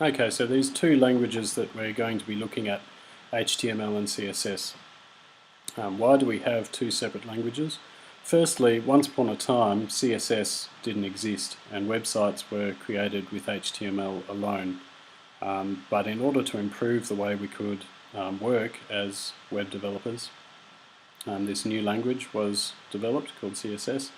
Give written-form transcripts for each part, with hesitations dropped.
Okay, so these two languages that we're going to be looking at, HTML and CSS. Why do we have two separate languages? Firstly, once upon a time, CSS didn't exist and websites were created with HTML alone. But in order to improve the way we could work as web developers, this new language was developed called CSS.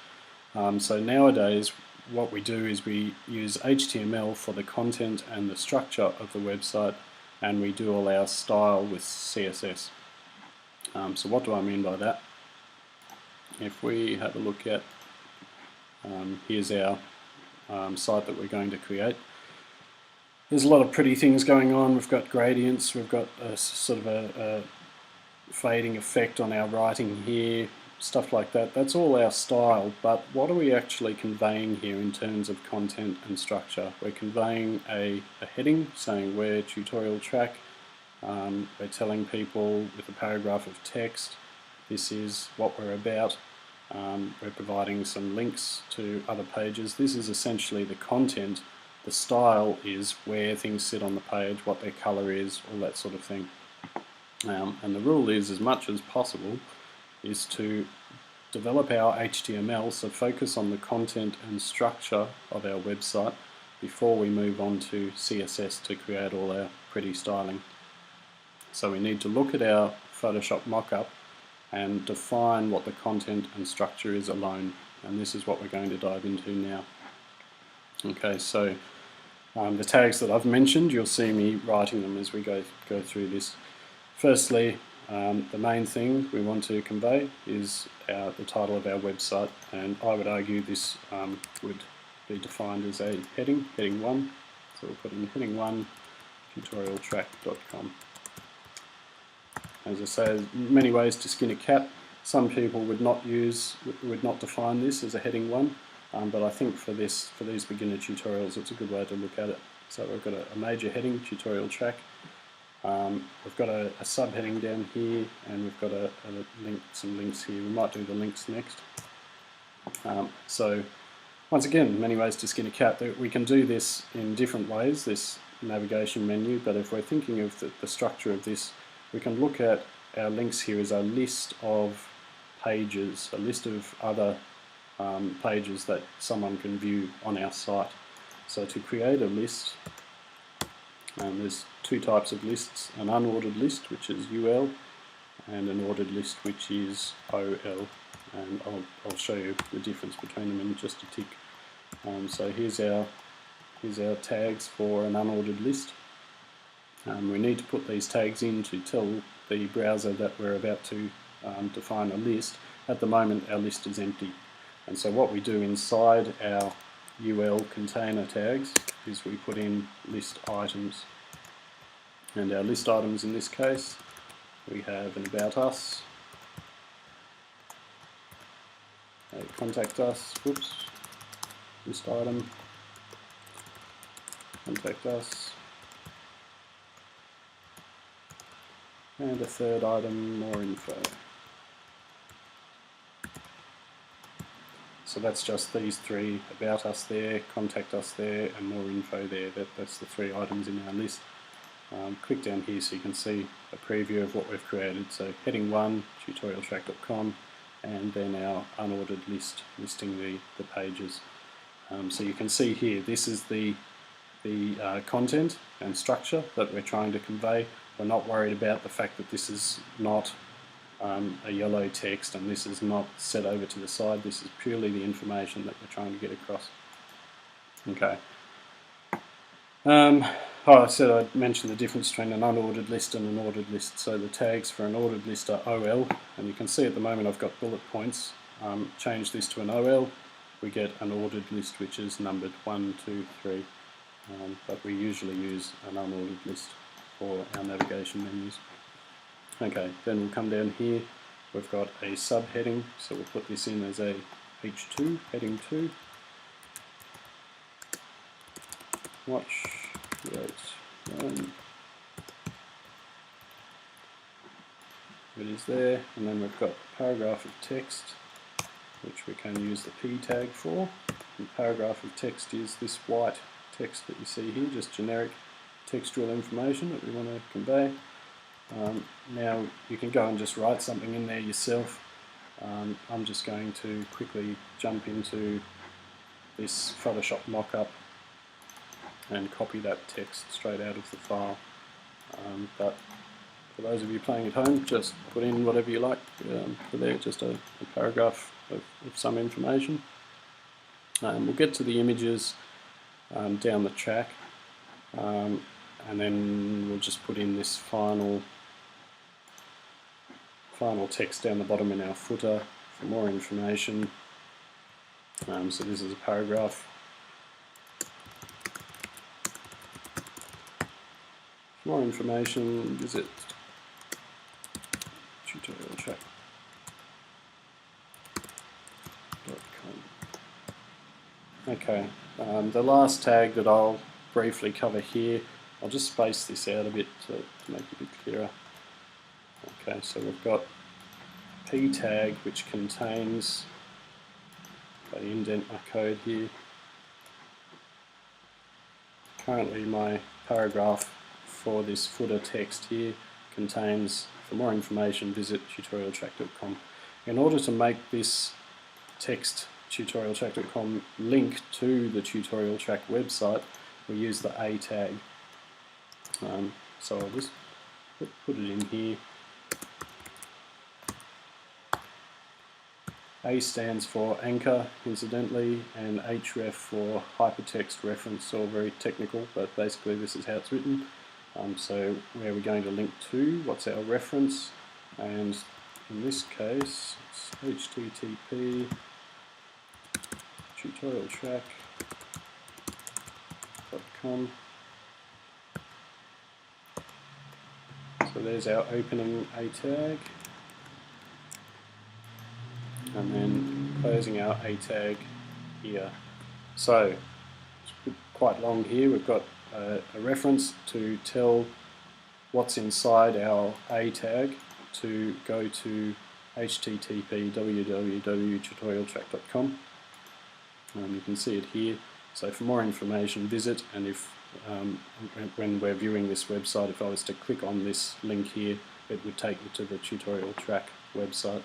So nowadays what we do is we use HTML for the content and the structure of the website, and we do all our style with CSS. So what do I mean by that? If we have a look at, here's our site that we're going to create. There's a lot of pretty things going on. We've got gradients, we've got a sort of a fading effect on our writing here, stuff like that. That's all our style, but what are we actually conveying here in terms of content and structure? We're conveying a heading saying we're tutorial track. We're telling people with a paragraph of text this is what we're about. We're providing some links to other pages. This is essentially the content. The style is where things sit on the page, what their colour is, all that sort of thing. And the rule is, as much as possible, is to develop our HTML, so focus on the content and structure of our website before we move on to CSS to create all our pretty styling. So we need to look at our Photoshop mockup and define what the content and structure is alone, and this is what we're going to dive into now. Okay, so the tags that I've mentioned, you'll see me writing them as we go through this. Firstly, the main thing we want to convey is the title of our website, and I would argue this would be defined as a heading 1. So we'll put in heading 1, tutorialtrack.com. As I say, there's many ways to skin a cat. Some people would not define this as a heading 1, but I think for these beginner tutorials, it's a good way to look at it. So we've got a major heading, tutorial track. We've got a subheading down here, and we've got some links here. We might do the links next. So once again, many ways to skin a cat. We can do this in different ways, this navigation menu, but if we're thinking of the structure of this, we can look at our links here as a list of pages, a list of other pages that someone can view on our site. So to create a list, there's two types of lists: an unordered list, which is UL, and an ordered list, which is OL. And I'll show you the difference between them in just a tick. So here's our tags for an unordered list. We need to put these tags in to tell the browser that we're about to define a list. At the moment, our list is empty. And so what we do inside our UL container tags is we put in list items. And our list items in this case, we have an about us, a contact us, whoops, list item, contact us, and a third item, more info. So that's just these three: about us there, contact us there, and more info there. That's the three items in our list. Click down here so you can see a preview of what we've created. So heading 1, tutorialtrack.com, and then our unordered list listing the pages. So you can see here, this is the content and structure that we're trying to convey. We're not worried about the fact that this is not a yellow text and this is not set over to the side. This is purely the information that we're trying to get across. Okay. I said I'd mention the difference between an unordered list and an ordered list. So the tags for an ordered list are OL, and you can see at the moment I've got bullet points. Change this to an OL, we get an ordered list which is numbered 1, 2, 3, but we usually use an unordered list for our navigation menus. Okay, then we'll come down here, we've got a subheading, so we'll put this in as a H2, heading 2. Watch, create, run. It is there, and then we've got a paragraph of text, which we can use the P tag for. The paragraph of text is this white text that you see here, just generic. textual information that we want to convey. Now you can go and just write something in there yourself. I'm just going to quickly jump into this Photoshop mock-up and copy that text straight out of the file. But for those of you playing at home, just put in whatever you like for there, just a paragraph of some information. We'll get to the images down the track, and then we'll just put in this final text down the bottom in our footer for more information. So this is a paragraph. For more information, visit tutorialtrack.com. Okay, the last tag that I'll briefly cover here, I'll just space this out a bit to make it a bit clearer. Okay, so we've got P tag, which contains, if I indent my code here, currently my paragraph for this footer text here contains, for more information, visit tutorialtrack.com. In order to make this text tutorialtrack.com link to the tutorial track website, we use the A tag. So I'll just put it in here. A stands for anchor, incidentally, and href for hypertext reference, all very technical, but basically this is how it's written. So where are we going to link to? What's our reference? And in this case, it's http tutorialtrack.com. So there's our opening A tag, and then closing our A tag here. So it's quite long here. We've got a reference to tell what's inside our A tag to go to http www.tutorialtrack.com. You can see it here. So for more information, visit, and if when we're viewing this website, if I was to click on this link here, it would take me to the tutorial track website.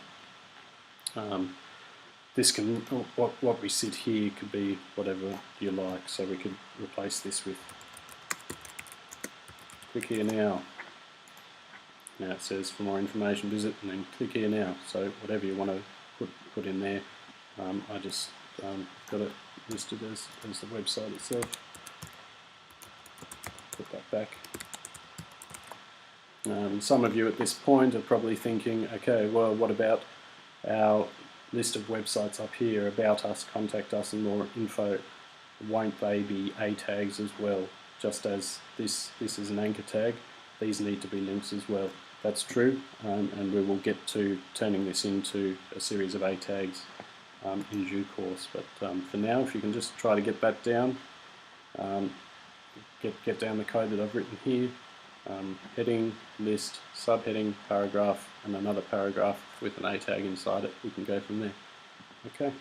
This can, what we sit here could be whatever you like, so we could replace this with click here now. Now it says for more information visit, and then click here now. So whatever you want to put in there, I just got it listed as the website itself. Put that back. Some of you at this point are probably thinking, okay, well, what about our list of websites up here, about us, contact us, and more info? Won't they be A tags as well? Just as this is an anchor tag, these need to be links as well. That's true, and we will get to turning this into a series of A tags in due course. But for now, if you can just try to get that down, get down the code that I've written here, heading, list, subheading, paragraph, and another paragraph with an A tag inside it, we can go from there. Okay.